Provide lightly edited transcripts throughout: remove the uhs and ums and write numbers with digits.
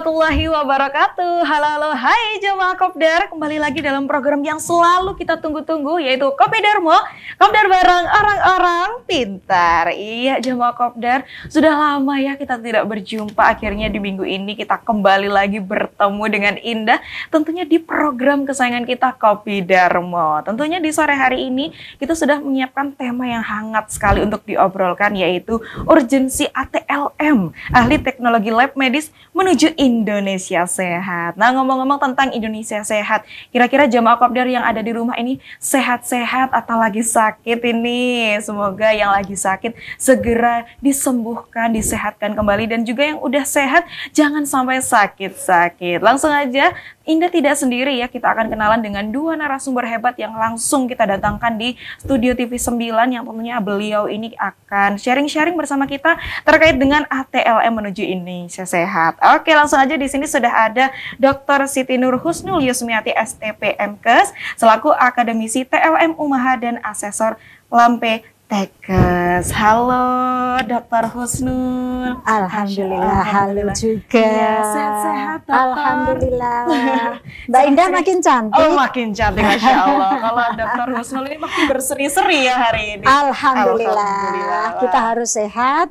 warahmatullahi wabarakatuh. Halo, halo, hai jemaah Kopdar. Kembali lagi dalam program yang selalu kita tunggu-tunggu, yaitu Kopi Darmo, Kopdar bareng orang-orang pintar. Iya jemaah Kopdar, sudah lama ya kita tidak berjumpa. Akhirnya di minggu ini kita kembali lagi bertemu dengan Indah, tentunya di program kesayangan kita Kopi Darmo. Tentunya di sore hari ini kita sudah menyiapkan tema yang hangat sekali untuk diobrolkan, yaitu urgensi ATLM, ahli teknologi lab medis menuju Indonesia sehat. Nah, ngomong-ngomong tentang Indonesia sehat, kira-kira jemaah Kopdar yang ada di rumah ini sehat-sehat atau lagi sakit ini? Semoga yang lagi sakit segera disembuhkan, disehatkan kembali, dan juga yang udah sehat jangan sampai sakit-sakit. Langsung aja, Indah tidak sendiri ya, kita akan kenalan dengan dua narasumber hebat yang langsung kita datangkan di Studio TV 9, yang tentunya beliau ini akan sharing-sharing bersama kita terkait dengan ATLM menuju Indonesia sehat. Oke, langsung aja, di sini sudah ada Dr. Siti Nur Husnul Yusmiati STP MKes selaku akademisi TLM Umaha dan asesor Lampe Tekes. Halo Dr. Husnul. Alhamdulillah, halo juga. Ya, sehat-sehat Dokter. Alhamdulillah. Mbak Indah makin cantik. Oh, makin cantik, Masya Allah. Kalau Dr. Husnul ini makin berseri-seri ya hari ini. Alhamdulillah. Kita harus sehat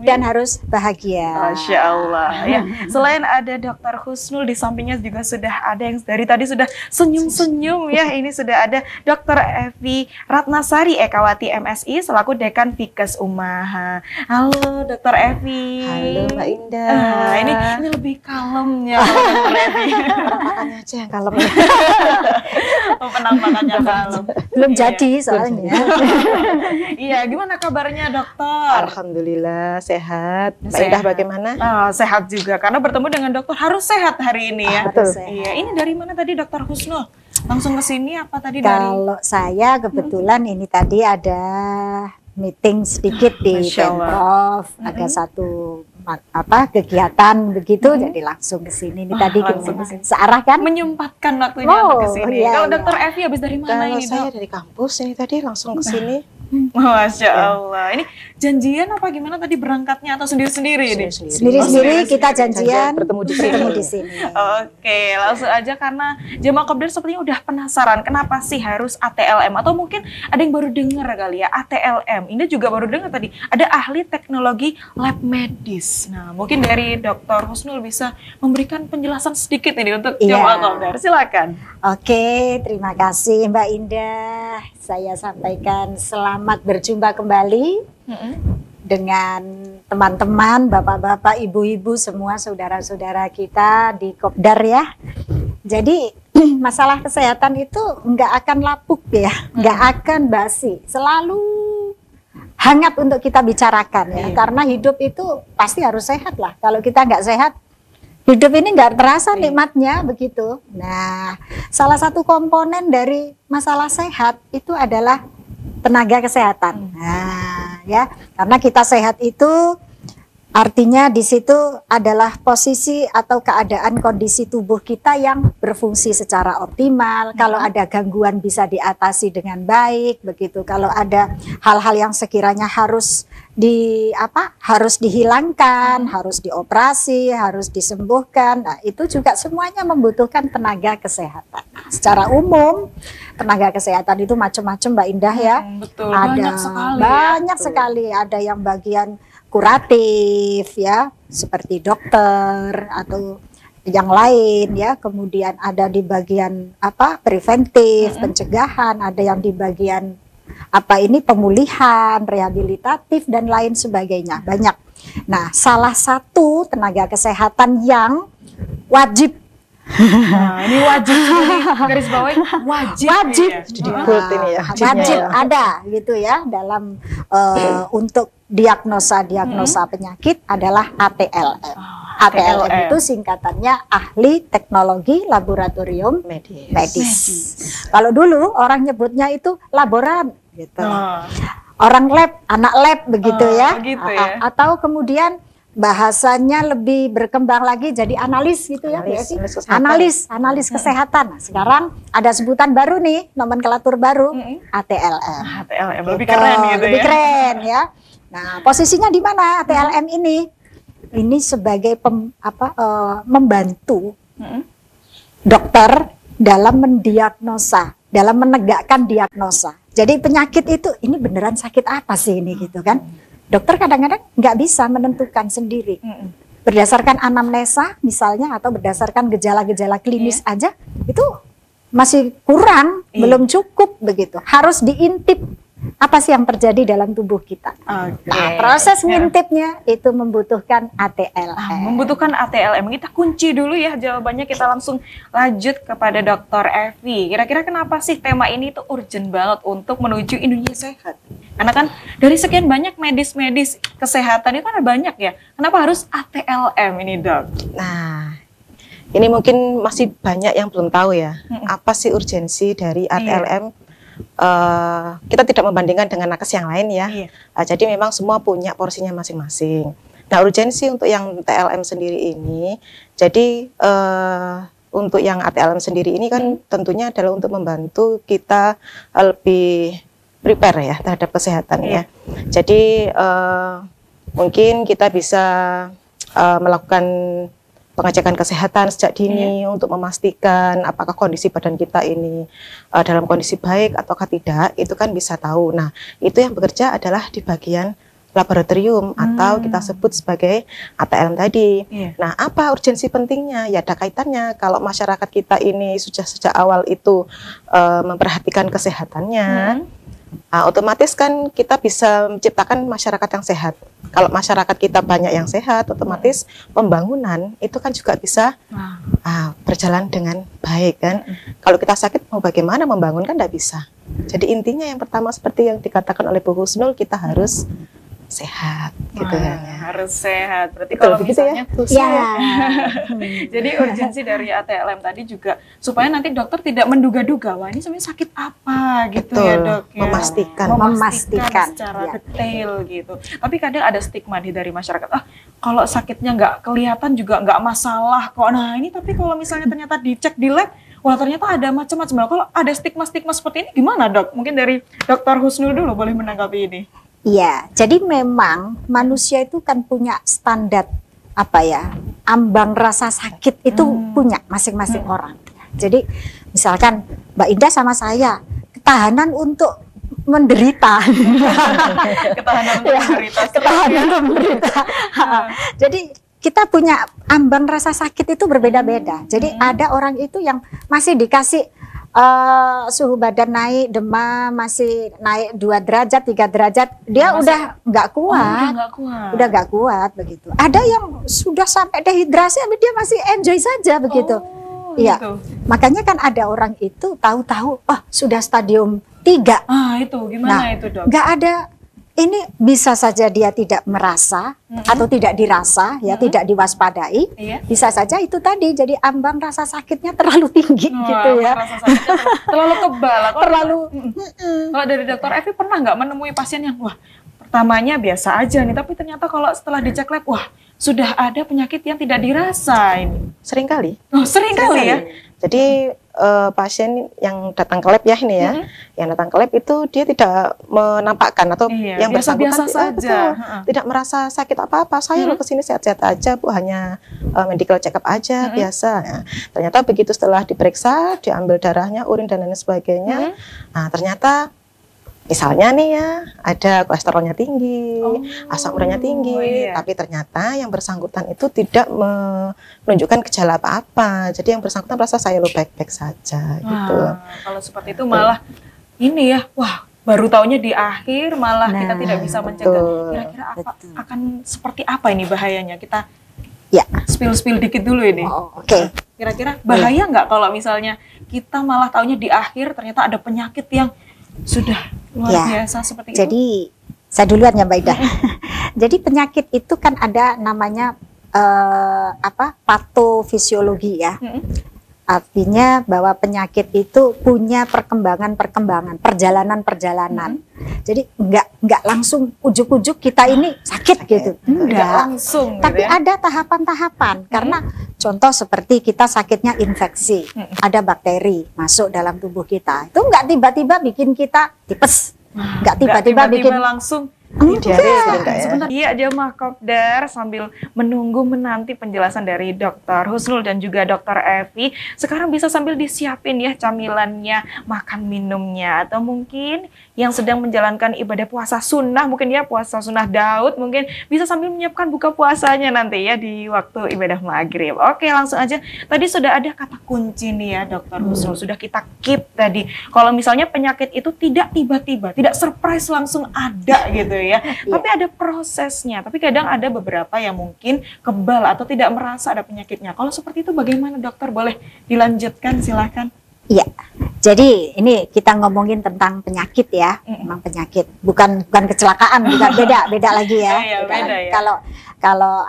dan harus bahagia. Masya Allah. Ya, selain ada Dr. Husnul, di sampingnya juga sudah ada yang dari tadi sudah senyum-senyum ya. Ini sudah ada Dr. Evi Ratnasari Ekawati MSI selaku Dekan Fikes Umaha. Halo Dr. Evi. Halo Mbak Indah. Ini lebih kalem ya Dr. Evi. Penampakannya aja yang kalem. Penampakannya kalem. Belum jadi soalnya. Iya, gimana kabarnya dokter? Alhamdulillah sehat. Mbak Indah bagaimana? Sehat juga, karena bertemu dengan dokter harus sehat hari ini ya. Betul. Iya, ini dari mana tadi Dr. Husnul? Langsung ke sini apa tadi Kalau saya kebetulan ini tadi ada meeting sedikit di Pemprov, ada satu kegiatan begitu, jadi langsung ke sini. Ini tadi kita searah kan? Menyempatkan waktunya untuk ke sini. Iya, Kalau Dr. Evi habis dari mana Kalau ini, saya Dok? dari kampus ini tadi langsung ke sini. Masya Allah. Ini janjian apa gimana tadi berangkatnya atau sendiri-sendiri ini? Sendiri-sendiri kita janjian bertemu di sini. Oke, langsung aja, karena jemaah Kopdar sepertinya udah penasaran kenapa sih harus ATLM, atau mungkin ada yang baru dengar kali ya ATLM. Ini juga baru dengar tadi ada ahli teknologi lab medis. Nah, mungkin dari Dr. Husnul bisa memberikan penjelasan sedikit ini untuk jemaah Kopdar. Silakan. Oke, terima kasih Mbak Indah. Saya sampaikan selamat berjumpa kembali dengan teman-teman, bapak-bapak, ibu-ibu, semua saudara-saudara kita di Kopdar ya. Jadi masalah kesehatan itu nggak akan lapuk ya, nggak akan basi, selalu hangat untuk kita bicarakan ya. Karena hidup itu pasti harus sehat lah. Kalau kita nggak sehat, hidup ini nggak terasa nikmatnya begitu. Nah, salah satu komponen dari masalah sehat itu adalah tenaga kesehatan. Nah, ya, karena kita sehat itu artinya di situ adalah posisi atau keadaan kondisi tubuh kita yang berfungsi secara optimal. Kalau ada gangguan bisa diatasi dengan baik, begitu. Kalau ada hal-hal yang sekiranya harus harus dihilangkan, harus dioperasi, harus disembuhkan. Nah, itu juga semuanya membutuhkan tenaga kesehatan. Nah, secara umum tenaga kesehatan itu macam-macam Mbak Indah ya. Betul. Ada banyak sekali. Ada yang bagian kuratif ya, seperti dokter atau yang lain ya. Kemudian ada di bagian preventif, pencegahan, ada yang di bagian pemulihan, rehabilitatif dan lain sebagainya. Banyak. Nah, salah satu tenaga kesehatan yang wajib. Nah, ini wajib garis bawahi wajib. Wajib ada gitu ya dalam untuk diagnosa penyakit adalah ATLM. ATLM itu singkatannya ahli teknologi laboratorium medis. Kalau dulu orang nyebutnya itu laboran gitu. Orang lab, anak lab begitu ya. Gitu ya. Atau kemudian bahasanya lebih berkembang lagi jadi analis gitu ya. Analis kesehatan. Nah, sekarang ada sebutan baru nih, nomenklatur baru, ATLM. ATLM lebih keren gitu ya. Lebih keren ya. Nah, posisinya di mana ATLM ini? ini sebagai membantu dokter dalam mendiagnosa, dalam menegakkan diagnosa. Jadi penyakit itu ini beneran sakit apa sih ini gitu kan? Dokter kadang-kadang nggak bisa menentukan sendiri. Berdasarkan anamnesa misalnya atau berdasarkan gejala-gejala klinis aja itu masih kurang, belum cukup begitu. Harus diintip apa sih yang terjadi dalam tubuh kita. Nah, proses ngintipnya itu membutuhkan ATLM. Membutuhkan ATLM. Kita kunci dulu ya jawabannya, kita langsung lanjut kepada Dr. Evi. Kira-kira kenapa sih tema ini tuh urgent banget untuk menuju Indonesia sehat? Karena kan dari sekian banyak medis-medis kesehatan itu ada banyak ya. Kenapa harus ATLM ini, Dok? Nah, ini mungkin masih banyak yang belum tahu ya. Apa sih urgensi dari ATLM? Kita tidak membandingkan dengan nakes yang lain ya. Jadi memang semua punya porsinya masing-masing. Nah, urgensi untuk yang TLM sendiri ini, jadi untuk yang ATLM sendiri ini kan tentunya adalah untuk membantu kita lebih prepare ya terhadap kesehatan ya. Jadi mungkin kita bisa melakukan pengecekan kesehatan sejak dini untuk memastikan apakah kondisi badan kita ini dalam kondisi baik ataukah tidak, itu kan bisa tahu. Nah, itu yang bekerja adalah di bagian laboratorium atau kita sebut sebagai ATLM tadi. Nah, apa urgensi pentingnya? Ya ada kaitannya kalau masyarakat kita ini sudah sejak awal itu memperhatikan kesehatannya, otomatis kan kita bisa menciptakan masyarakat yang sehat. Kalau masyarakat kita banyak yang sehat, otomatis pembangunan itu kan juga bisa berjalan dengan baik kan. Kalau kita sakit mau bagaimana membangun kan tidak bisa. Jadi intinya yang pertama seperti yang dikatakan oleh Bu Husnul, kita harus sehat gitu ya. Harus sehat. Berarti kalau misalnya jadi urgensi dari ATLM tadi juga supaya nanti dokter tidak menduga-duga, wah ini sebenarnya sakit apa gitu. Betul, ya Dok ya. Memastikan secara detail gitu. Tapi kadang ada stigma dari masyarakat, kalau sakitnya nggak kelihatan juga nggak masalah kok. Nah ini tapi kalau misalnya ternyata dicek di lab, wah ternyata ada macam-macam. Kalau ada stigma-stigma seperti ini gimana, Dok? Mungkin dari Dr. Husnul dulu boleh menanggapi ini. Iya, jadi memang manusia itu kan punya standar ambang rasa sakit itu punya masing-masing orang. Jadi misalkan Mbak Indah sama saya ketahanan untuk menderita. Ketahanan untuk menderita. Jadi kita punya ambang rasa sakit itu berbeda-beda. Jadi ada orang itu yang masih dikasih suhu badan naik, demam masih naik 2 derajat, 3 derajat, dia udah nggak kuat, udah nggak kuat begitu. Ada yang sudah sampai dehidrasi, tapi dia masih enjoy saja begitu. Iya, makanya kan ada orang itu tahu-tahu, sudah stadium 3. Itu gimana itu, Dok? Nggak ada. Ini bisa saja dia tidak merasa atau tidak dirasa, ya tidak diwaspadai. Bisa saja itu tadi jadi ambang rasa sakitnya terlalu tinggi gitu ya. Rasa sakitnya terlalu kebal. Kalau dari Dr. Evi pernah nggak menemui pasien yang pertamanya biasa aja nih, tapi ternyata kalau setelah dicek lab, sudah ada penyakit yang tidak dirasa ini? Seringkali. Seringkali ya. Jadi pasien yang datang ke lab ya ini ya, yang datang ke lab itu dia tidak menampakkan atau yang bersangkutan tidak merasa sakit apa-apa. Saya loh kesini sehat-sehat aja Bu, hanya medical check up aja biasa. Nah, ternyata begitu setelah diperiksa, diambil darahnya, urin dan lain sebagainya, nah ternyata misalnya nih ya, ada kolesterolnya tinggi, asam uratnya tinggi, tapi ternyata yang bersangkutan itu tidak menunjukkan gejala apa-apa. Jadi yang bersangkutan merasa saya lo baik-baik saja gitu. Kalau seperti itu malah ini ya, baru taunya di akhir malah kita tidak bisa mencegah. Kira-kira akan seperti apa ini bahayanya? Kita spill dikit dulu ini. Kira-kira bahaya nggak kalau misalnya kita malah taunya di akhir ternyata ada penyakit yang sudah luar biasa seperti itu. Jadi saya duluan ya Mbak Ida. Jadi penyakit itu kan ada namanya patofisiologi ya. Artinya bahwa penyakit itu punya perkembangan, perjalanan. Jadi nggak langsung ujuk-ujuk kita ini sakit gitu. Enggak langsung. Tapi ada tahapan-tahapan. Karena contoh seperti kita sakitnya infeksi, ada bakteri masuk dalam tubuh kita. Itu nggak tiba-tiba bikin kita tipes. Nggak tiba-tiba bikin langsung diare gitu enggak ya? Sebentar, iya jamaah kopdar, sambil menunggu menanti penjelasan dari Dokter Husnul dan juga Dokter Evi, sekarang bisa sambil disiapin ya camilannya, makan minumnya, atau mungkin yang sedang menjalankan ibadah puasa sunnah, mungkin ya puasa sunnah Daud, mungkin bisa sambil menyiapkan buka puasanya nanti ya di waktu ibadah maghrib. Oke, langsung aja. Tadi sudah ada kata kunci nih ya Dokter Husnul, sudah kita keep tadi. Kalau misalnya penyakit itu tidak tiba-tiba, tidak surprise langsung ada gitu ya. Tapi ada prosesnya. Tapi kadang ada beberapa yang mungkin kebal atau tidak merasa ada penyakitnya. Kalau seperti itu bagaimana dokter? Boleh dilanjutkan, silakan. Iya. Jadi ini kita ngomongin tentang penyakit ya. Memang penyakit. Bukan kecelakaan, bukan beda lagi ya. Iya, beda ya. Kalau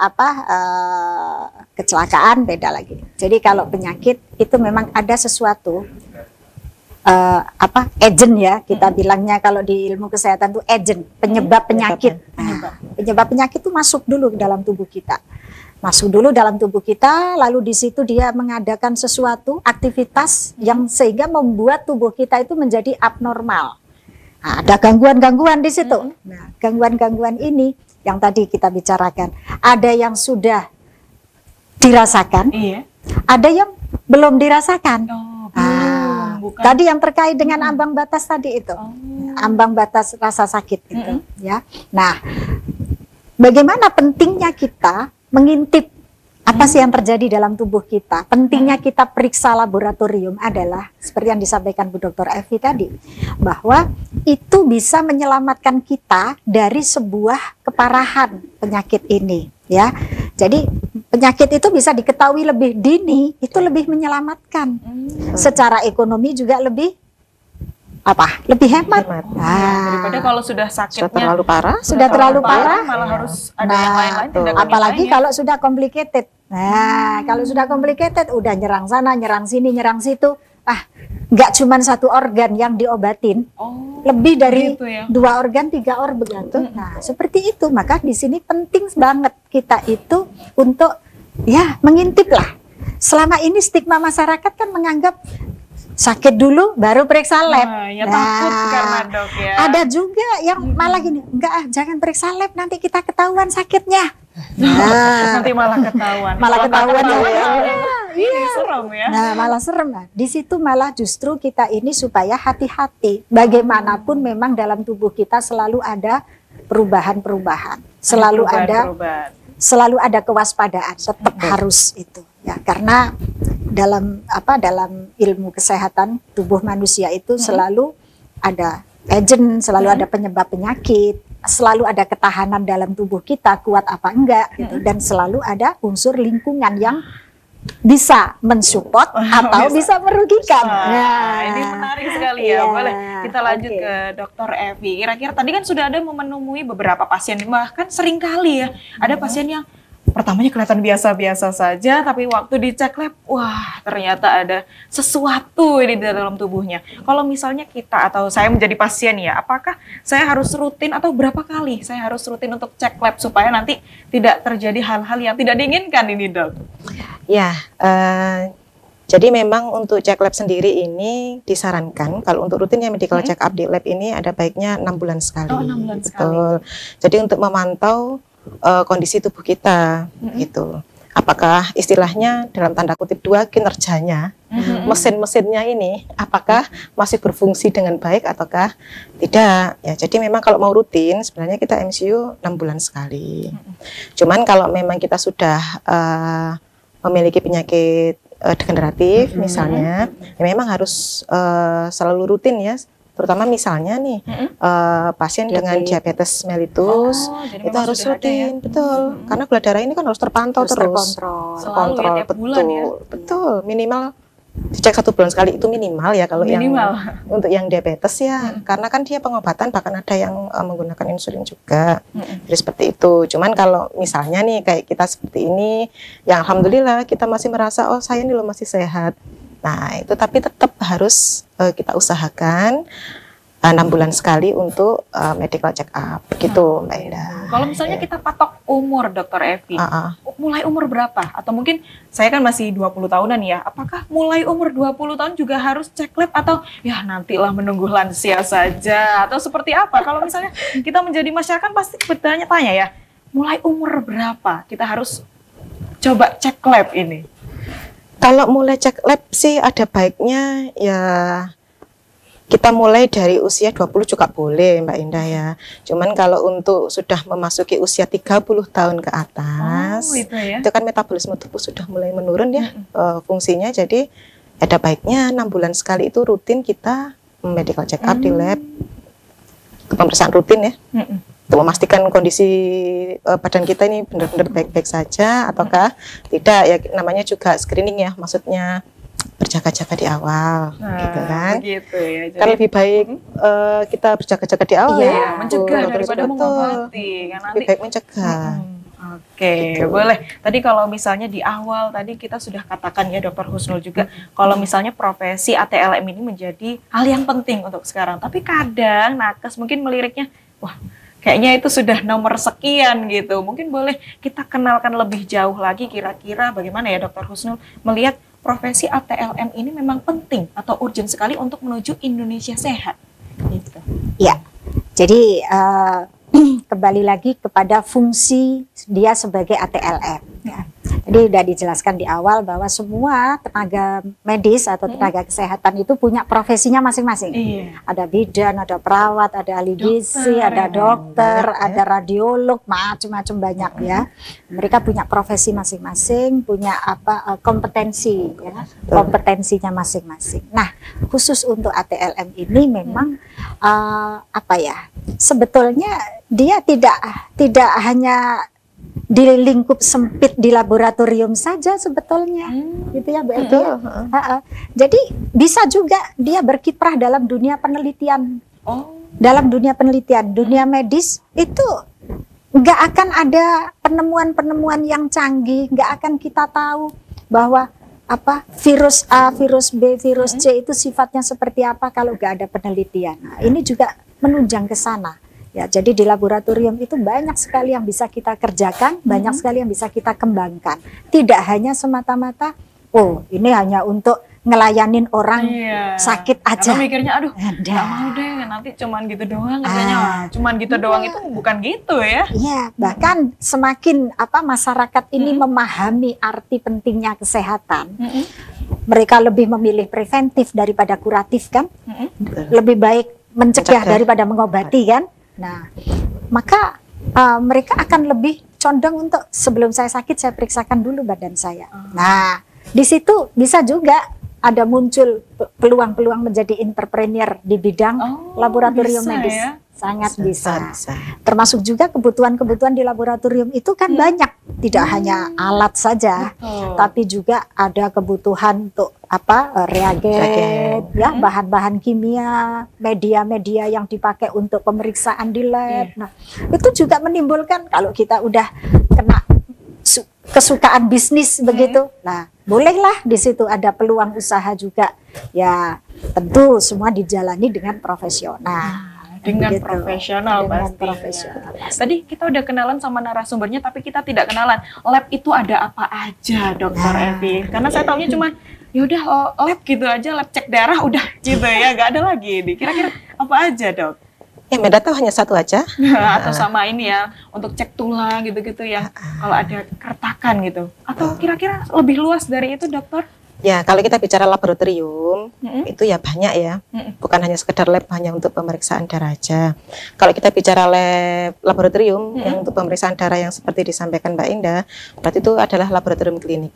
kecelakaan beda lagi. Jadi kalau penyakit itu memang ada sesuatu agent ya, kita bilangnya kalau di ilmu kesehatan itu agent, penyebab penyakit. Penyebab penyakit itu masuk dulu ke dalam tubuh kita. Masuk dulu dalam tubuh kita, lalu di situ dia mengadakan sesuatu aktivitas yang sehingga membuat tubuh kita itu menjadi abnormal. Nah, ada gangguan-gangguan di situ. Nah, gangguan-gangguan ini yang tadi kita bicarakan, ada yang sudah dirasakan, ada yang belum dirasakan. Tadi yang terkait dengan ambang batas tadi itu, ambang batas rasa sakit itu, ya. Nah, bagaimana pentingnya kita mengintip apa sih yang terjadi dalam tubuh kita? Pentingnya kita periksa laboratorium adalah seperti yang disampaikan Bu Dr. Evi tadi, bahwa itu bisa menyelamatkan kita dari sebuah keparahan penyakit ini, ya. Jadi penyakit itu bisa diketahui lebih dini, itu lebih menyelamatkan. Secara ekonomi juga lebih lebih hemat. Daripada kalau sudah sakitnya sudah terlalu parah, malah harus ada yang lain-lain tindakan apalagi lainnya. kalau sudah complicated. Nah, kalau sudah complicated udah nyerang sana, nyerang sini, nyerang situ. Nggak cuma satu organ yang diobatin, lebih dari gitu ya. 2 organ, 3 organ. Nah, seperti itu. Maka di sini penting banget kita itu untuk ya mengintip lah. Selama ini stigma masyarakat kan menganggap sakit dulu baru periksa lab. Takut karena dok ya. Ada juga yang malah gini, enggak jangan periksa lab nanti kita ketahuan sakitnya. Nanti malah ketahuan. Ini serem ya. Nah, malah serem. Nah, di situ malah justru kita ini supaya hati-hati. Bagaimanapun memang dalam tubuh kita selalu ada perubahan-perubahan. Selalu ada kewaspadaan, tetap harus itu. Ya, karena dalam ilmu kesehatan tubuh manusia itu selalu ada agent, selalu ada penyebab penyakit, selalu ada ketahanan dalam tubuh kita kuat apa enggak gitu, dan selalu ada unsur lingkungan yang bisa mensupport atau bisa merugikan. Ini menarik sekali ya. Boleh kita lanjut ke Dokter Evi. Kira-kira tadi kan sudah ada menemui beberapa pasien, bahkan sering kali ya ada pasien yang pertamanya kelihatan biasa-biasa saja, tapi waktu dicek lab, wah ternyata ada sesuatu di dalam tubuhnya. Kalau misalnya kita atau saya menjadi pasien ya, apakah saya harus rutin atau berapa kali saya harus rutin untuk cek lab supaya nanti tidak terjadi hal-hal yang tidak diinginkan ini dok? Ya, jadi memang untuk cek lab sendiri ini disarankan kalau untuk rutinnya medical check up di lab ini ada baiknya 6 bulan sekali. 6 bulan Betul. sekali. Jadi untuk memantau kondisi tubuh kita gitu. Apakah istilahnya dalam tanda kutip 2 kinerjanya mesin-mesinnya ini apakah masih berfungsi dengan baik ataukah tidak ya. Jadi memang kalau mau rutin sebenarnya kita MCU 6 bulan sekali. Cuman kalau memang kita sudah memiliki penyakit degeneratif misalnya ya memang harus selalu rutin ya. Terutama misalnya nih pasien dengan diabetes mellitus itu harus rutin, betul. Karena gula darah ini kan harus terpantau terus, terkontrol betul, bulan, ya? Betul. Minimal dicek 1 bulan sekali itu minimal ya kalau minimal. Untuk yang diabetes ya, karena kan dia pengobatan bahkan ada yang menggunakan insulin juga, jadi seperti itu. Cuman kalau misalnya nih kayak kita seperti ini, yang alhamdulillah kita masih merasa oh saya ini loh masih sehat. Nah itu tapi tetap harus kita usahakan 6 bulan sekali untuk medical check up, begitu Mbak Ida. Kalau misalnya kita patok umur Dokter Evi, mulai umur berapa? Atau mungkin saya kan masih 20 tahunan ya, apakah mulai umur 20 tahun juga harus cek lab atau ya nantilah menunggu lansia saja atau seperti apa? Kalau misalnya kita menjadi masyarakat pasti bertanya-tanya ya, mulai umur berapa kita harus coba cek lab ini? Kalau mulai cek lab sih ada baiknya ya kita mulai dari usia 20 juga boleh Mbak Indah ya. Cuman kalau untuk sudah memasuki usia 30 tahun ke atas, itu kan metabolisme tubuh sudah mulai menurun ya fungsinya. Jadi ada baiknya 6 bulan sekali itu rutin kita medical check up di lab, pemeriksaan rutin ya. Untuk memastikan kondisi badan kita ini benar-benar baik-baik saja ataukah tidak ya, namanya juga screening ya, maksudnya berjaga-jaga di awal, gitu kan? Begitu ya. Jadi, kan lebih baik kita berjaga-jaga di awal ya, mencegah daripada mengobati. Kan nanti lebih baik mencegah. Oke, gitu. Boleh. Tadi kalau misalnya di awal tadi kita sudah katakan ya Dokter Husnul juga, kalau misalnya profesi ATLM ini menjadi hal yang penting untuk sekarang. Tapi kadang nakes mungkin meliriknya, wah kayaknya itu sudah nomor sekian gitu. Mungkin boleh kita kenalkan lebih jauh lagi kira-kira bagaimana ya Dokter Husnul melihat profesi ATLM ini memang penting atau urgent sekali untuk menuju Indonesia sehat. Gitu. Ya, jadi kembali lagi kepada fungsi dia sebagai ATLM. Ya. Jadi sudah dijelaskan di awal bahwa semua tenaga medis atau tenaga kesehatan itu punya profesinya masing-masing. Ada bidan, ada perawat, ada ahli gizi, ada dokter, ada radiolog, macam-macam banyak ya. Mereka punya profesi masing-masing, punya kompetensi ya, kompetensinya masing-masing. Nah, khusus untuk ATLM ini memang sebetulnya dia tidak hanya di lingkup sempit di laboratorium saja sebetulnya, gitu ya Bu Edi. Jadi bisa juga dia berkiprah dalam dunia penelitian. Dalam dunia penelitian, dunia medis itu nggak akan ada penemuan-penemuan yang canggih, nggak akan kita tahu bahwa virus A, virus B, virus C itu sifatnya seperti apa kalau nggak ada penelitian. Nah, ini juga menunjang ke sana. Ya, jadi di laboratorium itu banyak sekali yang bisa kita kerjakan, banyak sekali yang bisa kita kembangkan. Tidak hanya semata-mata, oh ini hanya untuk ngelayanin orang sakit aja. Karena mikirnya, aduh nggak mau deh, nanti cuman gitu doang katanya. Cuman gitu doang itu bukan gitu ya. Iya, bahkan semakin masyarakat ini memahami arti pentingnya kesehatan, mereka lebih memilih preventif daripada kuratif kan, lebih baik mencegah daripada mengobati kan. Nah, maka mereka akan lebih condong untuk sebelum saya sakit saya periksakan dulu badan saya. Nah, di situ bisa juga ada muncul peluang-peluang menjadi entrepreneur di bidang laboratorium medis. Ya? Sangat bisa. Termasuk juga kebutuhan-kebutuhan di laboratorium itu kan banyak, tidak hanya alat saja, tapi juga ada kebutuhan untuk reagen, ya, bahan-bahan kimia, media-media yang dipakai untuk pemeriksaan di lab. Nah, itu juga menimbulkan kalau kita udah kena kesukaan bisnis begitu. Nah, bolehlah di situ ada peluang usaha juga. Ya, tentu semua dijalani dengan profesional. Dengan profesional Tadi kita udah kenalan sama narasumbernya, tapi kita tidak kenalan lab itu ada apa aja, Dokter Evi. Karena saya taunya cuma yaudah lab gitu aja, lab cek darah udah gitu ya, nggak ada lagi. Kira-kira apa aja Dok? Ya, Meda tahu hanya satu aja. Atau sama ini ya, untuk cek tulang gitu-gitu ya, kalau ada keretakan gitu. Atau kira-kira lebih luas dari itu Dokter? Ya, kalau kita bicara laboratorium, itu ya banyak ya. Bukan hanya sekedar lab hanya untuk pemeriksaan darah aja. Kalau kita bicara laboratorium yang untuk pemeriksaan darah yang seperti disampaikan Mbak Indah, berarti itu adalah laboratorium klinik.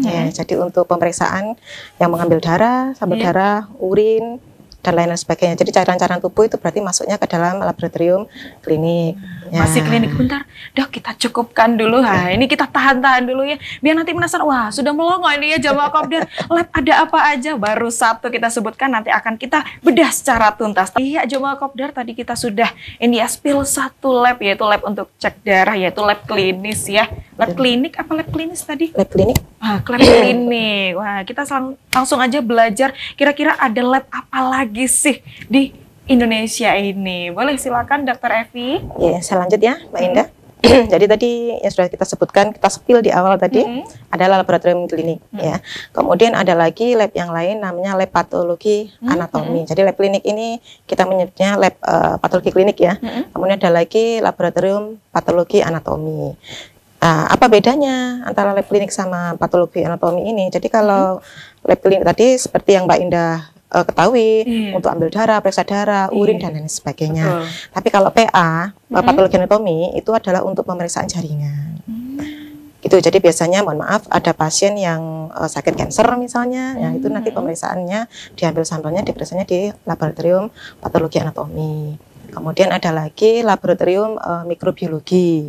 Ya, jadi untuk pemeriksaan yang mengambil darah, sampel darah, urin, dan lain-lain sebagainya. Jadi cairan-cairan tubuh itu berarti masuknya ke dalam laboratorium klinik. Ya. Masih klinik, bentar Dok, kita cukupkan dulu. Ini kita tahan-tahan dulu ya, biar nanti penasaran, wah sudah melongo ini ya jamaah kopdar. Lab ada apa aja, baru satu kita sebutkan, nanti akan kita bedah secara tuntas. Iya jamaah kopdar, tadi kita sudah ini ya spill satu lab, yaitu lab untuk cek darah, yaitu lab klinis ya. Lab klinik apa lab klinis tadi? Lab klinik. Lab klinik. Wah, kita langsung aja belajar kira-kira ada lab apa lagi sih di Indonesia ini. Boleh silakan Dokter Evi. Ya, saya lanjut ya Mbak Indah. Jadi tadi yang sudah kita sebutkan, kita spill di awal tadi adalah laboratorium klinik ya. Kemudian ada lagi lab yang lain namanya lab patologi anatomi. Jadi lab klinik ini kita menyebutnya lab patologi klinik ya. Kemudian ada lagi laboratorium patologi anatomi. Apa bedanya antara lab klinik sama patologi anatomi ini? Jadi kalau lab klinik tadi seperti yang Mbak Indah ketahui, untuk ambil darah, periksa darah, urin dan lain sebagainya. Tapi kalau PA, patologi anatomi itu adalah untuk pemeriksaan jaringan. Gitu. Jadi biasanya mohon maaf ada pasien yang sakit kanker misalnya, ya itu nanti pemeriksaannya diambil sampelnya, diperiksanya di laboratorium patologi anatomi. Kemudian ada lagi laboratorium mikrobiologi.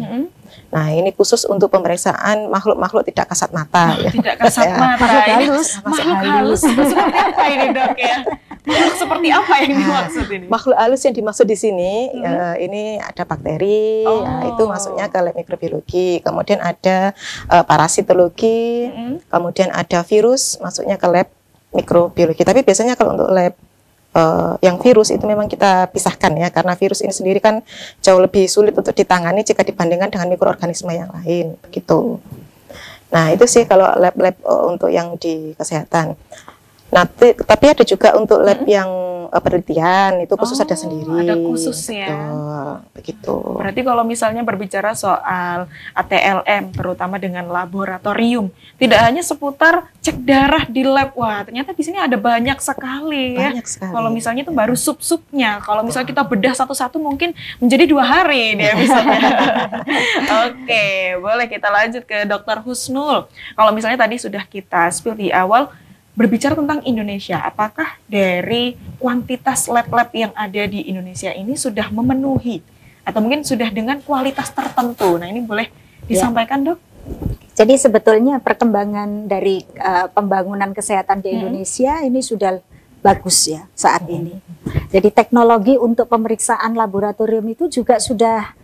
Nah, ini khusus untuk pemeriksaan makhluk-makhluk tidak kasat mata. Ya. Tidak kasat mata. Makhluk halus. Makhluk halus. Seperti apa ini, Dok ya? Makhluk seperti apa yang dimaksud ini? Makhluk halus yang dimaksud di sini, ini ada bakteri, ya, itu masuknya ke lab mikrobiologi. Kemudian ada parasitologi, kemudian ada virus, masuknya ke lab mikrobiologi. Tapi biasanya kalau untuk lab yang virus itu memang kita pisahkan ya, karena virus ini sendiri kan jauh lebih sulit untuk ditangani jika dibandingkan dengan mikroorganisme yang lain begitu. Nah itu sih kalau lab-lab untuk yang di kesehatan. Nah tapi ada juga untuk lab yang penelitian itu khusus ada sendiri. Ada khususnya. Begitu. Berarti kalau misalnya berbicara soal ATLM, terutama dengan laboratorium, tidak hanya seputar cek darah di lab. Wah, ternyata di sini ada banyak sekali ya. Banyak sekali. Kalau misalnya itu baru sub-subnya. Kalau misalnya kita bedah satu-satu mungkin menjadi 2 hari dia misalnya. Oke, boleh kita lanjut ke Dr. Husnul. Kalau misalnya tadi sudah kita spill di awal, berbicara tentang Indonesia, apakah dari kuantitas lab-lab yang ada di Indonesia ini sudah memenuhi atau mungkin sudah dengan kualitas tertentu? Nah ini boleh disampaikan Dok? Jadi sebetulnya perkembangan dari pembangunan kesehatan di Indonesia ini sudah bagus ya saat ini. Jadi teknologi untuk pemeriksaan laboratorium itu juga sudah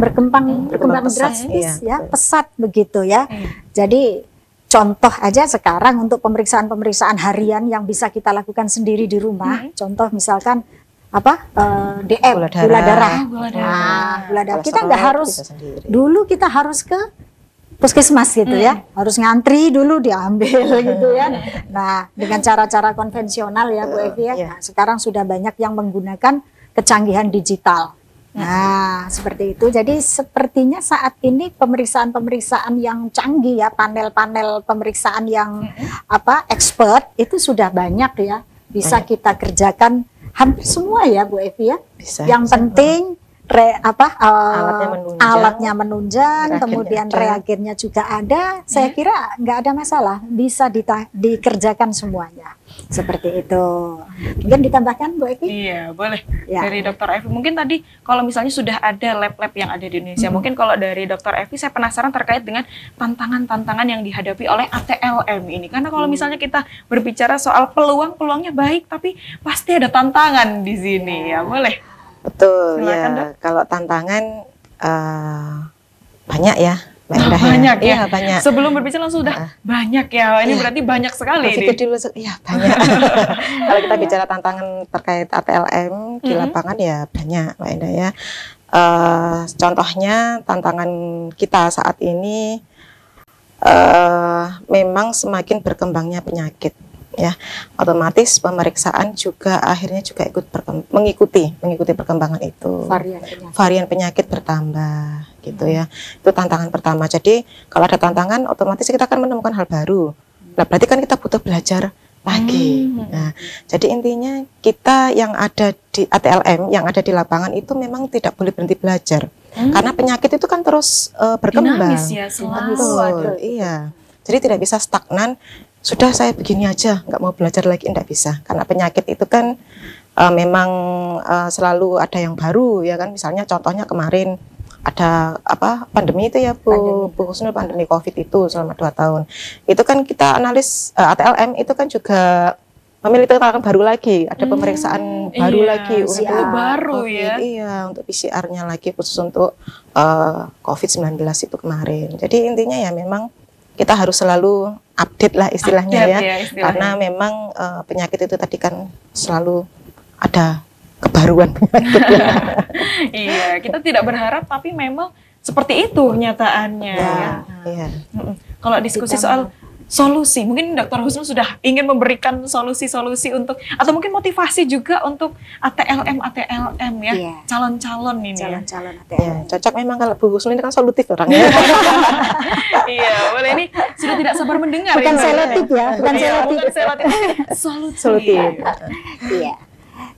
berkembang drastis ya, pesat begitu ya. Jadi contoh aja sekarang untuk pemeriksaan harian yang bisa kita lakukan sendiri di rumah. Contoh misalkan DM, gula darah. Kita nggak harus dulu kita harus ke puskesmas gitu ya, harus ngantri dulu diambil gitu ya. Nah dengan cara-cara konvensional ya Bu Evi ya, nah, sekarang sudah banyak yang menggunakan kecanggihan digital. Nah, seperti itu. Jadi sepertinya saat ini pemeriksaan-pemeriksaan yang canggih ya, panel-panel pemeriksaan yang expert itu sudah banyak ya. Bisa kita kerjakan hampir semua ya Bu Evi ya. Yang penting alatnya menunjang, kemudian reagennya juga ada. Saya kira nggak ada masalah, bisa dikerjakan semuanya. Seperti itu. Mungkin ditambahkan Bu Eki? Iya, boleh. Ya. Dari Dr. Evi, mungkin tadi kalau misalnya sudah ada lab-lab yang ada di Indonesia, mungkin kalau dari Dr. Evi saya penasaran terkait dengan tantangan-tantangan yang dihadapi oleh ATLM ini. Karena kalau misalnya kita berbicara soal peluangnya baik, tapi pasti ada tantangan di sini ya. Boleh. Betul. Silakan, ya. Dok. Kalau tantangan banyak ya. Banyak ya. Iya, banyak. Sebelum berbicara langsung sudah banyak ya. Ini berarti banyak sekali. Berpikir dulu, ya banyak. Kalau kita bicara tantangan terkait ATLM di lapangan ya banyak, Mbak Indah ya. Contohnya tantangan kita saat ini memang semakin berkembangnya penyakit. Ya, otomatis pemeriksaan juga akhirnya juga ikut mengikuti perkembangan itu. Varian penyakit bertambah, gitu ya. Itu tantangan pertama. Jadi kalau ada tantangan, otomatis kita akan menemukan hal baru. Nah, berarti kan kita butuh belajar lagi. Nah, jadi intinya kita yang ada di ATLM, yang ada di lapangan itu memang tidak boleh berhenti belajar, karena penyakit itu kan terus berkembang. Dinamis ya, selalu. Iya. Jadi tidak bisa stagnan. Sudah saya begini aja, nggak mau belajar lagi, enggak bisa. Karena penyakit itu kan memang selalu ada yang baru ya kan. Misalnya contohnya kemarin ada pandemi itu ya Bu Husnul, pandemi COVID itu selama 2 tahun. Itu kan kita analis ATLM itu kan juga memiliki tantangan baru lagi, ada pemeriksaan baru lagi untuk baru COVID, ya. Iya, untuk PCR-nya lagi khusus untuk COVID-19 itu kemarin. Jadi intinya ya memang kita harus selalu update lah istilahnya istilahnya. Karena memang penyakit itu tadi kan selalu ada kebaruan penyakit. Iya, kita tidak berharap tapi memang seperti itu nyataannya. Ya. Iya. Kalau diskusi soal solusi, mungkin Dr. Husnul sudah ingin memberikan solusi-solusi untuk, atau mungkin motivasi juga untuk ATLM ya, calon-calon ini. Calon-calon ATLM. Ya, cocok memang kalau Bu Husnul ini kan solutif orangnya. Iya, boleh, ini sudah tidak sabar mendengar. Bukan selotip ya, bukan selotip. Bukan selotip, solutif. Iya.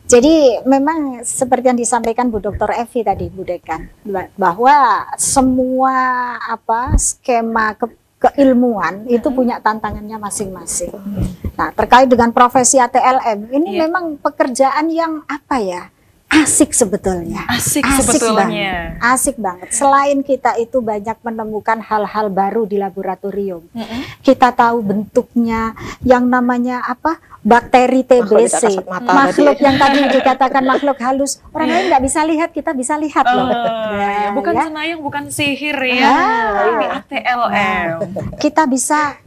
Jadi memang seperti yang disampaikan Bu Dr. Evi tadi, Bu Dekan, bahwa semua skema keilmuan itu punya tantangannya masing-masing. Nah, terkait dengan profesi ATLM ini memang pekerjaan yang asik sebetulnya. Asik sebetulnya. Asik banget. Selain kita itu banyak menemukan hal-hal baru di laboratorium. Kita tahu bentuknya yang namanya bakteri TBC, makhluk yang tadi dikatakan makhluk halus, orang lain nggak bisa lihat, kita bisa lihat loh. Bukan senayang, bukan sihir ya. Ini ATLM. Kita bisa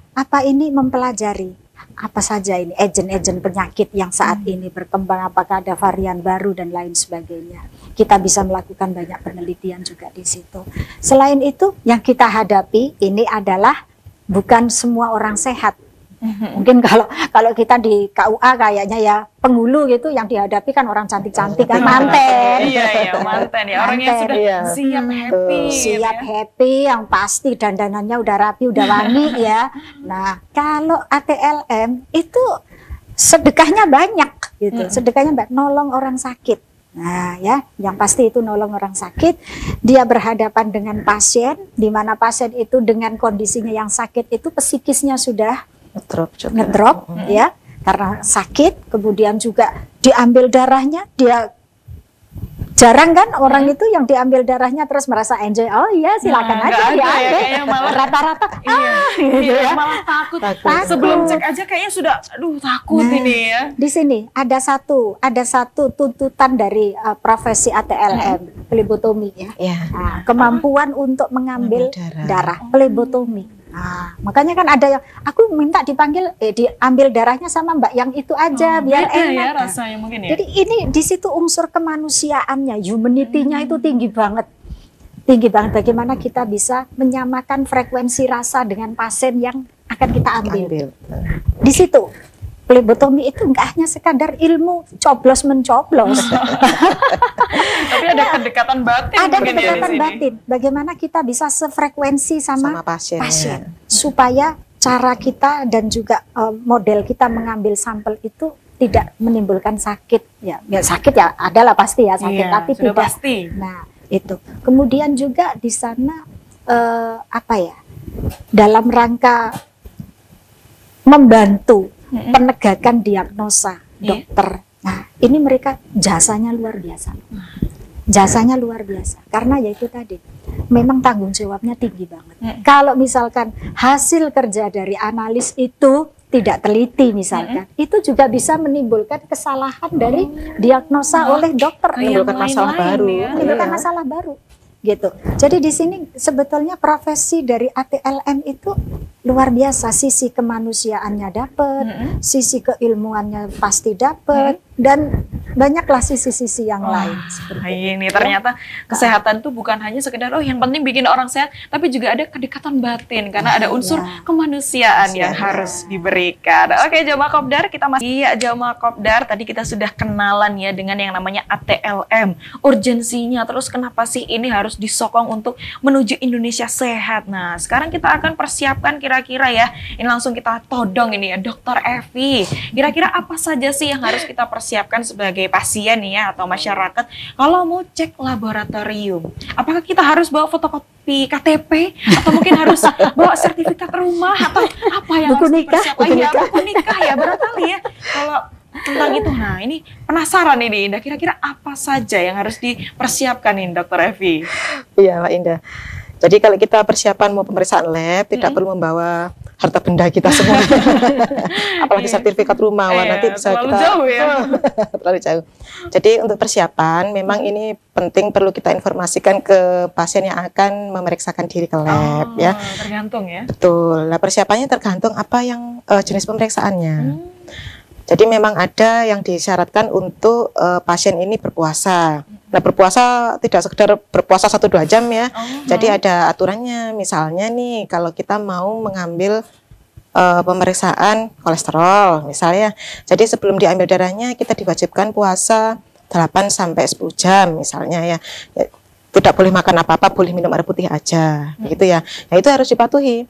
mempelajari apa saja ini agen-agen penyakit yang saat ini berkembang, apakah ada varian baru dan lain sebagainya. Kita bisa melakukan banyak penelitian juga di situ. Selain itu, yang kita hadapi ini adalah bukan semua orang sehat. Mungkin kalau kita di KUA kayaknya ya penghulu gitu, yang dihadapi kan orang cantik-cantik kan, manten. Iya, manten ya, orang yang sudah siap happy. Siap happy, yang pasti dandanannya udah rapi, udah wangi ya. Nah, kalau ATLM itu sedekahnya banyak gitu, sedekahnya banyak, nolong orang sakit. Nah ya, yang pasti itu nolong orang sakit, dia berhadapan dengan pasien, di mana pasien itu dengan kondisinya yang sakit itu psikisnya sudah ngedrop ya, karena sakit, kemudian juga diambil darahnya, dia jarang kan orang itu yang diambil darahnya terus merasa enjoy, oh iya silakan aja diambil, rata-rata malah takut. Sebelum cek aja kayaknya sudah takut ini ya. Di sini ada satu tuntutan dari profesi ATLM, phlebotomi ya. Nah, kemampuan untuk mengambil darah, phlebotomi. Nah, makanya kan ada yang aku minta diambil darahnya sama Mbak yang itu aja biar enak ya, rasanya mungkin ya. Jadi ini di situ unsur kemanusiaannya, humanity-nya itu tinggi banget. Tinggi banget, bagaimana kita bisa menyamakan frekuensi rasa dengan pasien yang akan kita ambil. Di situ phlebotomi itu enggak hanya sekadar ilmu coblos-mencoblos. Tapi ada kedekatan batin. Ada kedekatan batin. Bagaimana kita bisa sefrekuensi sama pasien. Supaya cara kita dan juga model kita mengambil sampel itu tidak menimbulkan sakit. Ya sakit ya adalah pasti ya sakit, tapi tidak. Pasti. Nah itu. Kemudian juga di sana dalam rangka membantu penegakan diagnosa dokter. Nah, ini mereka jasanya luar biasa. Jasanya luar biasa. Karena yaitu tadi, memang tanggung jawabnya tinggi banget. Kalau misalkan hasil kerja dari analis itu tidak teliti misalkan, itu juga bisa menimbulkan kesalahan dari diagnosa oleh dokter. Menimbulkan masalah baru. Menimbulkan masalah baru. Gitu. Jadi di sini sebetulnya profesi dari ATLM itu luar biasa, sisi kemanusiaannya dapat, sisi keilmuannya pasti dapat, dan banyaklah sisi-sisi yang lain. Ini ternyata kesehatan tuh bukan hanya sekedar yang penting bikin orang sehat, tapi juga ada kedekatan batin karena ada unsur kemanusiaan yang harus diberikan. Oke, Jamaah Kopdar, kita masih Jamaah Kopdar. Tadi kita sudah kenalan ya dengan yang namanya ATLM, urgensinya, terus kenapa sih ini harus disokong untuk menuju Indonesia sehat. Nah, sekarang kita akan persiapkan kira-kira ya, ini langsung kita todong ini ya, Dr. Evi. Kira-kira apa saja sih yang harus kita persiapkan sebagai pasien ya atau masyarakat kalau mau cek laboratorium? Apakah kita harus bawa fotokopi KTP atau mungkin harus bawa sertifikat rumah atau apa yang buku harus nikah, dipersiapkan? Buku nikah ya barangkali ya. Kalau tentang itu, nah ini penasaran ini Indah, kira-kira apa saja yang harus dipersiapkan nih Dr. Evi? Iya Mbak Indah. Jadi kalau kita persiapan mau pemeriksaan lab, tidak perlu membawa harta benda kita semua. Apalagi sertifikat rumah, nanti bisa terlalu kita jauh ya. terlalu jauh. Jadi untuk persiapan memang ini penting, perlu kita informasikan ke pasien yang akan memeriksakan diri ke lab ya. Tergantung ya. Betul. Nah, persiapannya tergantung apa yang jenis pemeriksaannya. Jadi memang ada yang disyaratkan untuk pasien ini berpuasa. Nah, berpuasa tidak sekedar berpuasa 1-2 jam ya. Jadi ada aturannya. Misalnya nih, kalau kita mau mengambil pemeriksaan kolesterol misalnya. Jadi sebelum diambil darahnya kita diwajibkan puasa 8-10 jam misalnya ya. Tidak boleh makan apa-apa, boleh minum air putih aja, gitu ya. Nah, itu harus dipatuhi.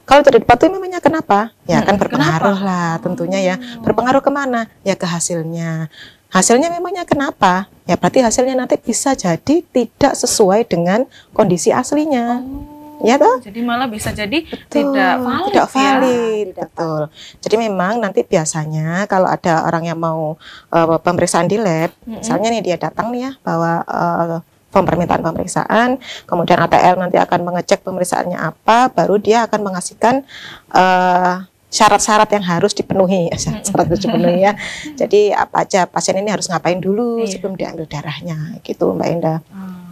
Kalau tidak dipatuhi memangnya kenapa? Ya kan berpengaruh lah tentunya ya. Berpengaruh kemana? Ya ke hasilnya. Hasilnya memangnya kenapa? Ya berarti hasilnya nanti bisa jadi tidak sesuai dengan kondisi aslinya. Ya toh? Jadi malah bisa jadi betul, tidak valid. Tidak valid, ya? betul. Jadi memang nanti biasanya kalau ada orang yang mau pemeriksaan di lab, misalnya nih dia datang nih ya bawa form permintaan pemeriksaan, kemudian ATL nanti akan mengecek pemeriksaannya apa, baru dia akan mengasihkan syarat-syarat yang harus dipenuhi, syarat-syarat harus dipenuhi ya. Jadi apa aja pasien ini harus ngapain dulu sebelum diambil darahnya, gitu Mbak Indah.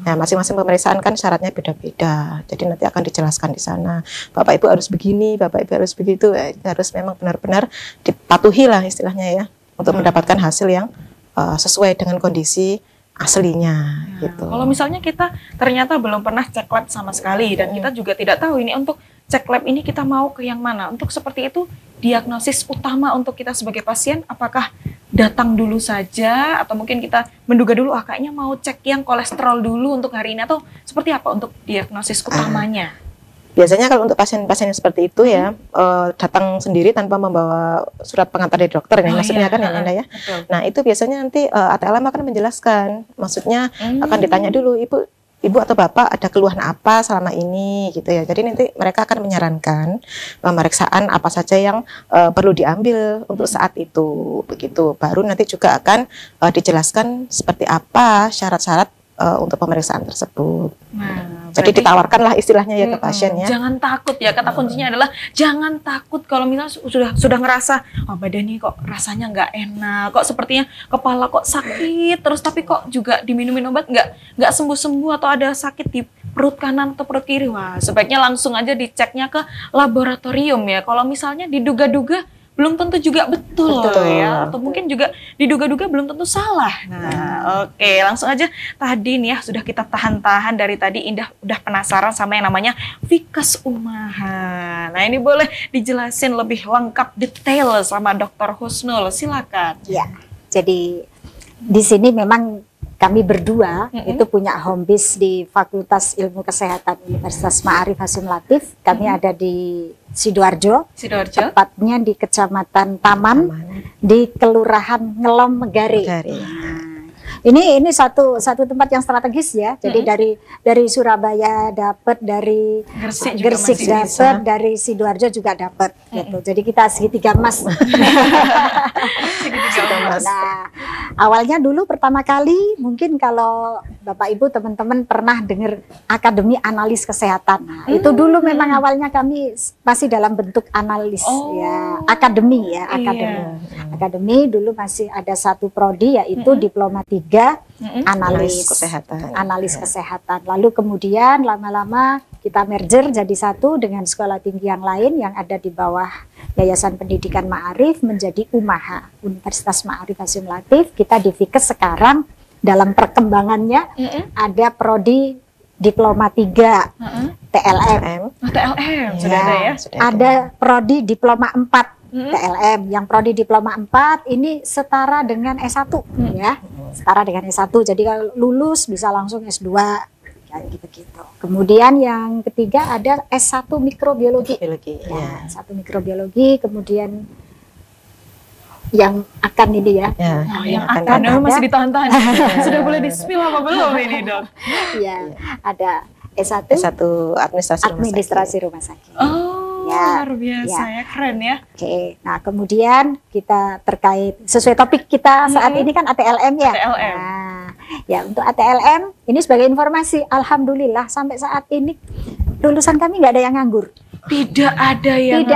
Nah, masing-masing pemeriksaan kan syaratnya beda-beda. Jadi nanti akan dijelaskan di sana. Bapak Ibu harus begini, Bapak Ibu harus begitu. Harus memang benar-benar dipatuhi lah istilahnya ya, untuk mendapatkan hasil yang sesuai dengan kondisi aslinya gitu. Kalau misalnya kita ternyata belum pernah cek lab sama sekali dan kita juga tidak tahu ini untuk cek lab ini kita mau ke yang mana. Untuk seperti itu diagnosis utama untuk kita sebagai pasien apakah datang dulu saja atau mungkin kita menduga dulu kayaknya mau cek yang kolesterol dulu untuk hari ini atau seperti apa untuk diagnosis utamanya? Biasanya kalau untuk pasien-pasien yang seperti itu ya datang sendiri tanpa membawa surat pengantar dari dokter ya, maksudnya kan ya Nanda ya. Betul. Nah itu biasanya nanti ATLM akan menjelaskan, maksudnya akan ditanya dulu ibu atau bapak ada keluhan apa selama ini gitu ya. Jadi nanti mereka akan menyarankan pemeriksaan apa saja yang perlu diambil untuk saat itu begitu. Baru nanti juga akan dijelaskan seperti apa syarat-syarat untuk pemeriksaan tersebut. Nah, jadi ditawarkanlah istilahnya ya ke pasien ya. Jangan takut ya, kata kuncinya adalah jangan takut kalau misalnya sudah ngerasa badan ini kok rasanya nggak enak, kok sepertinya kepala kok sakit terus tapi kok juga diminumin obat nggak sembuh-sembuh atau ada sakit di perut kanan atau perut kiri. Wah, sebaiknya langsung aja diceknya ke laboratorium ya. Kalau misalnya diduga-duga belum tentu juga betul ya, atau mungkin juga diduga-duga belum tentu salah. Nah, oke, langsung aja tadi nih ya sudah kita tahan-tahan dari tadi Indah udah penasaran sama yang namanya Vikas Umaha. Nah, ini boleh dijelasin lebih lengkap detail sama Dr. Husnul, silakan. Ya, jadi di sini memang kami berdua itu punya home base di Fakultas Ilmu Kesehatan Universitas Ma'arif Hasim Latif. Kami ada di Sidoarjo, tepatnya di Kecamatan Taman, di Kelurahan Ngelom Megare. Ini satu tempat yang strategis ya. Jadi dari Surabaya dapat, dari Gresik dapat, dari Sidoarjo juga dapat. Gitu. Jadi kita segitiga emas. Nah, awalnya dulu pertama kali mungkin kalau Bapak Ibu teman-teman pernah dengar Akademi Analis Kesehatan. Nah, itu dulu memang awalnya kami masih dalam bentuk analis ya, akademi ya, akademi dulu masih ada satu prodi yaitu diploma 3 analis kesehatan. Lalu kemudian lama-lama kita merger jadi satu dengan sekolah tinggi yang lain yang ada di bawah Yayasan Pendidikan Ma'arif menjadi UMAHA, Universitas Ma'arif Hasim Latif. Kita di Fikes sekarang dalam perkembangannya ada prodi diploma 3 TLM. TLM sudah ya, ada ya. Ada prodi diploma 4 TLM. Yang prodi diploma 4 ini setara dengan S1 ya. Setara dengan S1. Jadi kalau lulus bisa langsung S2 ya, gitu-gitu. Kemudian yang ketiga ada S1 mikrobiologi. Ya, S1 mikrobiologi, kemudian yang akan ini ya. Yang akan masih ditahan-tahan. Sudah boleh di-spill apa belum ini, Dok? Ya, ada S1 administrasi rumah sakit. Ya, luar biasa ya, keren ya. Oke, nah kemudian kita terkait sesuai topik kita saat ini kan ATLM ya. ATLM. Nah, ya untuk ATLM ini sebagai informasi, alhamdulillah sampai saat ini lulusan kami nggak ada yang nganggur. Tidak ada yang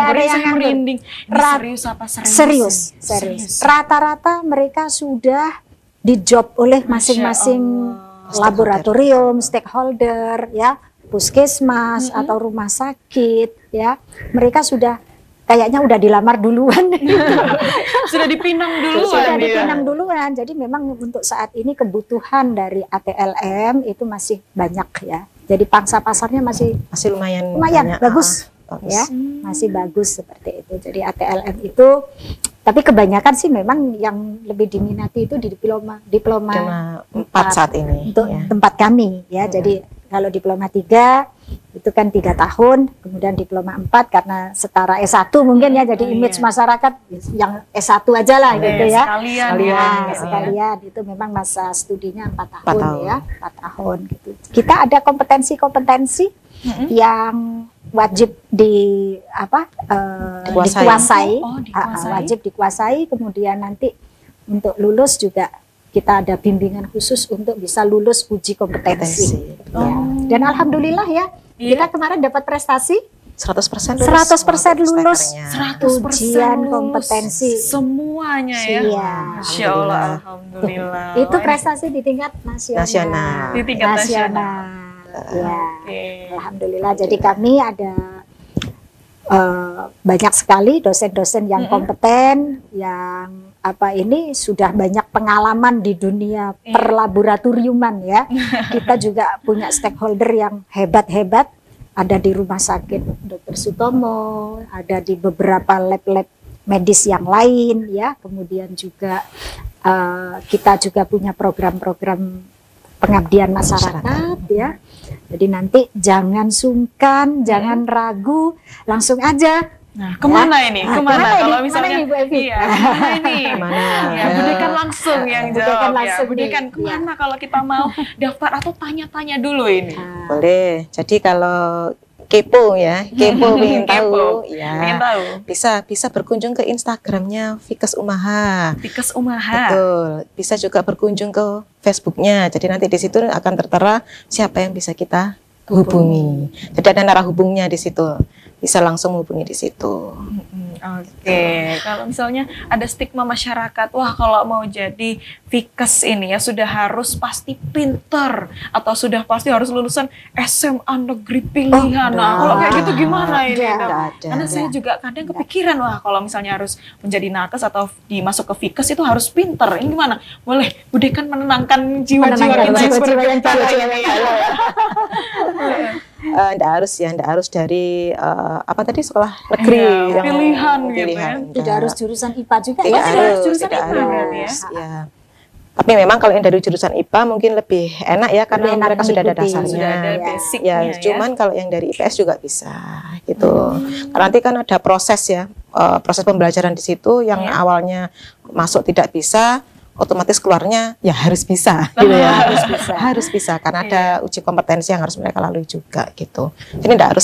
merinding. Serius apa serius? Serius. Rata-rata mereka sudah di-job oleh masing-masing laboratorium, stakeholder ya. Puskesmas atau rumah sakit ya, mereka sudah kayaknya udah dilamar duluan. Sudah dipinang duluan. Sudah ya. dipinang duluan. Jadi memang untuk saat ini kebutuhan dari ATLM itu masih banyak ya. Jadi pangsa pasarnya masih lumayan banyak. bagus. Ya, masih bagus seperti itu. Jadi ATLM itu, tapi kebanyakan sih memang yang lebih diminati itu di diploma 4 saat ini. Untuk tempat kami ya. Jadi kalau diploma 3 itu kan 3 tahun, kemudian diploma 4 karena setara S1 mungkin ya, jadi image masyarakat yang S1 aja lah gitu ya. Sekalian itu memang masa studinya 4 tahun ya, 4 tahun gitu. Kita ada kompetensi-kompetensi yang wajib dikuasai. Wajib dikuasai, kemudian nanti untuk lulus juga kita ada bimbingan khusus untuk bisa lulus uji kompetensi. Ya. Dan alhamdulillah ya, kita kemarin dapat prestasi 100% lulus 100% ujian kompetensi semuanya ya. Iya. Masya Allah, alhamdulillah. Itu prestasi di tingkat nasional. Di tingkat nasional. Ya. Alhamdulillah. Jadi kami ada banyak sekali dosen-dosen yang kompeten, yang sudah banyak pengalaman di dunia perlaboratoriuman ya. Kita juga punya stakeholder yang hebat-hebat, ada di Rumah Sakit Dr. Sutomo, ada di beberapa lab-lab medis yang lain ya. Kemudian juga kita juga punya program-program pengabdian masyarakat ya. Jadi nanti jangan sungkan, jangan ragu, langsung aja. Nah, kemana ini? Kemana? Kalau misalnya Ibu Evi? Iya, kemana ini? Mana? Ya, Budekan langsung yang Budekan jawab langsung ya. Budekan kemana kalau kita mau daftar atau tanya-tanya dulu ini? Boleh. Jadi kalau kepo ya, ingin tahu, ya, ingin tahu. Bisa berkunjung ke Instagramnya Fikes Umaha. Fikes Umaha. Betul. Bisa juga berkunjung ke Facebooknya. Jadi nanti di situ akan tertera siapa yang bisa kita hubungi. Jadi ada narah hubungnya di situ. Bisa langsung hubungi di situ. Oke, kalau misalnya ada stigma masyarakat, wah kalau mau jadi Fikes ini ya sudah harus pasti pinter atau sudah pasti harus lulusan SMA negeri pilihan. Nah, kalau kayak gitu gimana ini? Karena saya juga kadang kepikiran, wah kalau misalnya harus menjadi nakes atau dimasuk ke Fikes itu harus pinter. Ini gimana? Boleh Budekan menenangkan jiwa-jiwa kita yang bergejala ini. Nggak harus dari sekolah negeri yang pilihan gitu ya. Tidak harus jurusan IPA juga ya. Tidak harus jurusan IPA berarti ya. Tapi memang kalau yang dari jurusan IPA mungkin lebih enak ya karena mereka sudah ada dasarnya. Sudah ada basicnya ya. Cuman kalau yang dari IPS juga bisa gitu. Karena nanti kan ada proses ya, proses pembelajaran di situ yang awalnya masuk tidak bisa, otomatis keluarnya ya harus bisa gitu ya. Harus bisa karena ada uji kompetensi yang harus mereka lalui juga gitu. Jadi enggak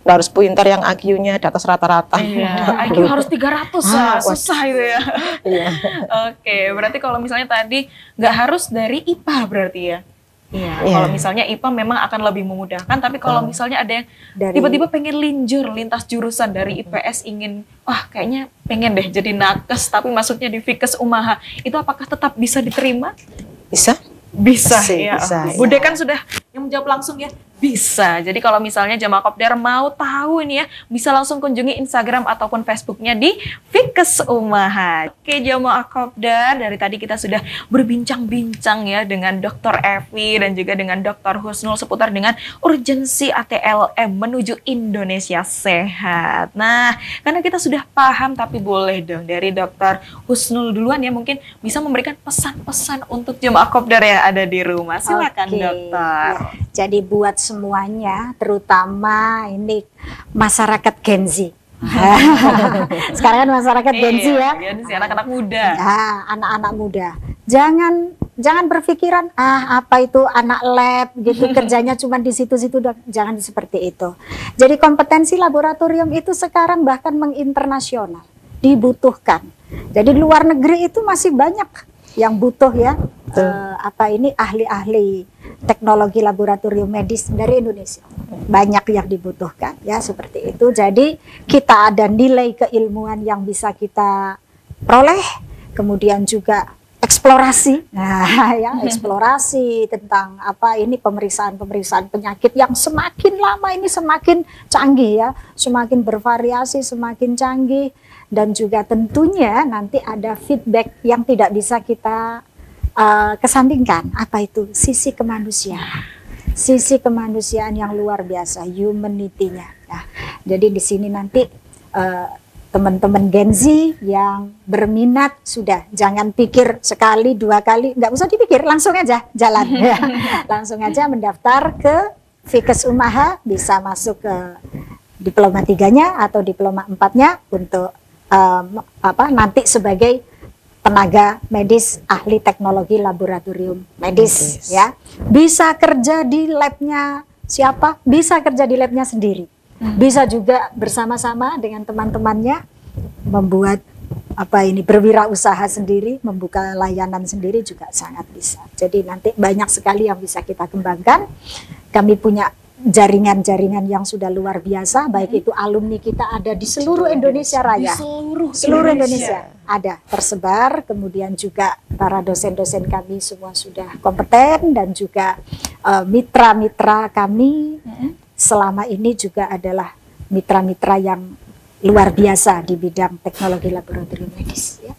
harus pintar yang IQ-nya di atas rata-rata. IQ harus 300 susah itu ya. Oke, berarti kalau misalnya tadi nggak harus dari IPA berarti ya. Kalau misalnya IPA memang akan lebih memudahkan, tapi kalau misalnya ada yang tiba-tiba pengen lintas jurusan dari IPS ingin, kayaknya pengen deh jadi nakes, tapi masuknya di Fikes Umaha, itu apakah tetap bisa diterima? Bisa ya. Budekan sudah yang menjawab langsung ya. Bisa. Jadi kalau misalnya Jamaah Kopdar mau tahu ini ya, bisa langsung kunjungi Instagram ataupun Facebooknya di Fikes Umaha. Oke Jamaah Kopdar, dari tadi kita sudah berbincang-bincang ya dengan Dr. Evi dan juga dengan Dr. Husnul seputar dengan urgensi ATLM menuju Indonesia sehat. Nah, karena kita sudah paham, tapi boleh dong dari Dr. Husnul duluan ya, mungkin bisa memberikan pesan-pesan untuk Jamaah Kopdar yang ada di rumah. Silakan dokter. Ya, jadi buat semuanya, terutama ini masyarakat Gen Z. Sekarang kan masyarakat Gen Z ya. Gen Z, anak-anak muda. Anak-anak muda. Jangan berpikiran apa itu anak lab gitu kerjanya cuma di situ-situ, jangan seperti itu. Jadi kompetensi laboratorium itu sekarang bahkan menginternasional, dibutuhkan. Jadi luar negeri itu masih banyak yang butuh ya. Ahli-ahli teknologi laboratorium medis dari Indonesia, banyak yang dibutuhkan ya, seperti itu. Jadi kita ada nilai keilmuan yang bisa kita peroleh, kemudian juga eksplorasi, nah ya eksplorasi tentang apa ini pemeriksaan penyakit yang semakin lama ini semakin canggih ya, semakin bervariasi, semakin canggih, dan juga tentunya nanti ada feedback yang tidak bisa kita kesandingkan. Apa itu? Sisi kemanusiaan yang luar biasa, humanity-nya. Nah, jadi di sini nanti teman-teman Gen Z yang berminat sudah jangan pikir sekali dua kali, nggak usah dipikir, langsung aja jalan ya. Langsung aja mendaftar ke Fikes Umaha, bisa masuk ke diploma 3-nya atau diploma 4-nya untuk nanti sebagai tenaga medis ahli teknologi laboratorium medis ya. Bisa kerja di labnya siapa? Bisa kerja di labnya sendiri. Bisa juga bersama-sama dengan teman-temannya membuat berwirausaha sendiri, membuka layanan sendiri juga sangat bisa. Jadi nanti banyak sekali yang bisa kita kembangkan. Kami punya jaringan-jaringan yang sudah luar biasa, baik itu alumni kita ada di seluruh Indonesia Raya. Di seluruh Indonesia ada tersebar, kemudian juga para dosen-dosen kami semua sudah kompeten, dan juga mitra-mitra kami selama ini juga adalah mitra-mitra yang luar biasa di bidang teknologi laboratorium medis ya.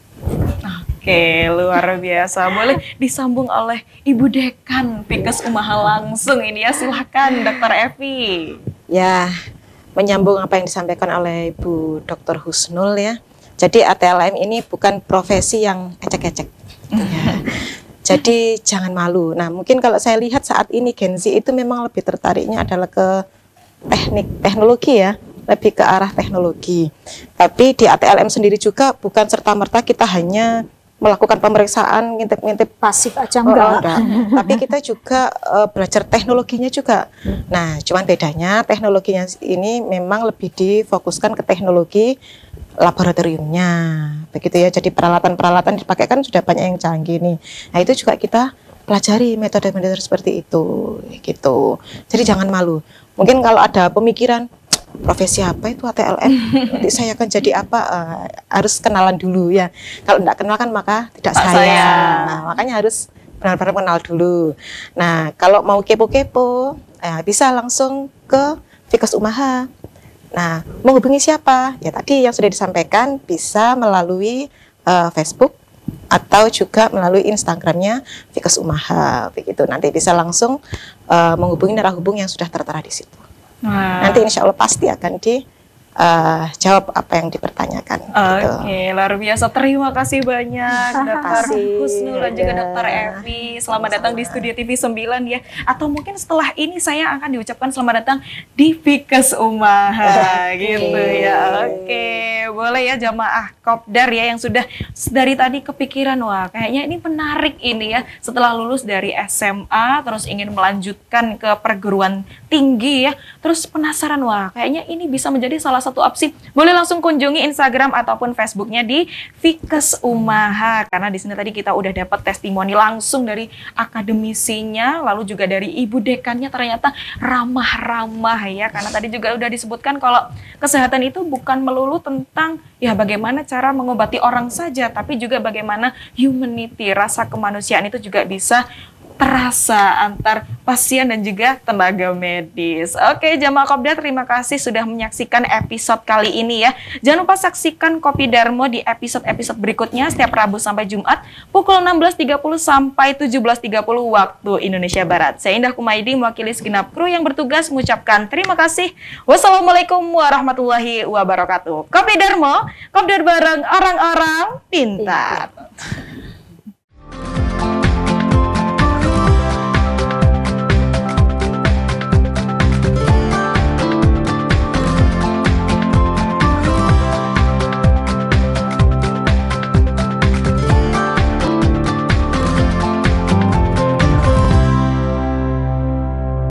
Oke, luar biasa. Boleh disambung oleh Ibu Dekan Fikes Umaha langsung ini ya, silakan Dr. Evi. Ya, menyambung apa yang disampaikan oleh Ibu Dr. Husnul ya. Jadi ATLM ini bukan profesi yang ecek-ecek. Ya. Jadi jangan malu. Nah, mungkin kalau saya lihat saat ini Gen Z itu memang lebih tertariknya adalah ke teknologi ya, lebih ke arah teknologi. Tapi di ATLM sendiri juga bukan serta-merta kita hanya melakukan pemeriksaan ngintip-ngintip pasif aja enggak. Tapi kita juga belajar teknologinya juga. Nah, cuman bedanya teknologinya ini memang lebih difokuskan ke teknologi laboratoriumnya, begitu ya. Jadi peralatan-peralatan dipakai kan sudah banyak yang canggih nih. Nah, itu juga kita pelajari metode-metode seperti itu, gitu. Jadi jangan malu. Mungkin kalau ada pemikiran profesi apa itu ATLM, nanti saya akan jadi apa, harus kenalan dulu ya. Kalau tidak kenal kan maka tidak sayang. Nah, makanya harus benar-benar kenal dulu. Nah, kalau mau kepo-kepo, bisa langsung ke Fikes Umaha. Nah, menghubungi siapa? Ya tadi yang sudah disampaikan, bisa melalui Facebook atau juga melalui Instagramnya Fikes Umaha, begitu. Nanti bisa langsung menghubungi narahubung yang sudah tertera di situ. Nanti insya Allah pasti akan jawab apa yang dipertanyakan. Oke, luar biasa. Terima kasih banyak Dr. Husnul dan juga Dr. Evi. Selamat datang di Studio TV 9 ya. Atau mungkin setelah ini saya akan diucapkan selamat datang di Fikes Umaha gitu ya. Oke, boleh ya jamaah Kopdar ya yang sudah dari tadi kepikiran, wah kayaknya ini menarik ini ya. Setelah lulus dari SMA terus ingin melanjutkan ke perguruan tinggi ya. Terus penasaran, wah kayaknya ini bisa menjadi salah satu opsi. Boleh langsung kunjungi Instagram ataupun Facebooknya di Fikes Umaha, karena di sini tadi kita udah dapat testimoni langsung dari akademisinya, lalu juga dari Ibu Dekannya, ternyata ramah-ramah ya. Karena tadi juga udah disebutkan kalau kesehatan itu bukan melulu tentang ya bagaimana cara mengobati orang saja, tapi juga bagaimana humanity, rasa kemanusiaan itu juga bisa terasa antar pasien dan juga tenaga medis. Oke, jamaah Kopdar, terima kasih sudah menyaksikan episode kali ini ya. Jangan lupa saksikan Kopi Darmo di episode-episode berikutnya setiap Rabu sampai Jumat pukul 16.30 sampai 17.30 waktu Indonesia Barat. Saya Indah Kumaidi mewakili segenap kru yang bertugas mengucapkan terima kasih. Wassalamualaikum warahmatullahi wabarakatuh. Kopi Darmo, Kopdar bareng orang-orang pintar.